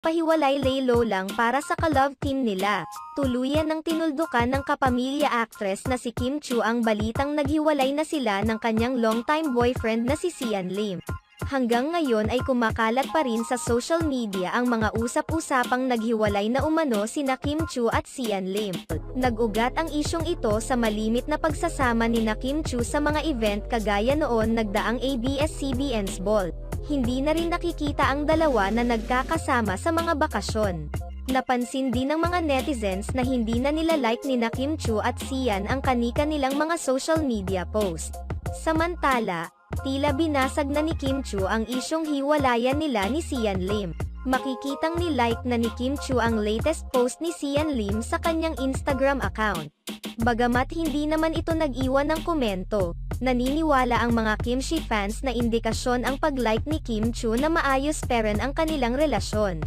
Pahiwalay laylo lang para sa ka-love team nila. Tuluyan ng tinuldukan ng kapamilya actress na si Kim Chiu ang balitang naghiwalay na sila ng kanyang longtime boyfriend na si Sian Lim. Hanggang ngayon ay kumakalat pa rin sa social media ang mga usap-usapang naghiwalay na umano sina Kim Chiu at Sian Lim. Nag-ugat ang isyong ito sa malimit na pagsasama ni Kim Chiu sa mga event kagaya noon nagdaang ABS-CBN's Ball. Hindi na rin nakikita ang dalawa na nagkakasama sa mga bakasyon. Napansin din ng mga netizens na hindi na nila like ni Kim Chiu at Sian ang kanika-nilang mga social media post. Samantala, tila binasag na ni Kim Chiu ang isyong hiwalayan nila ni Sian Lim. Makikitang ni-like na ni Kim Chiu ang latest post ni Sian Lim sa kanyang Instagram account. Bagamat hindi naman ito nag-iwan ng komento, naniniwala ang mga Kimchi fans na indikasyon ang pag-like ni Kim Chiu na maayos pa rin ang kanilang relasyon.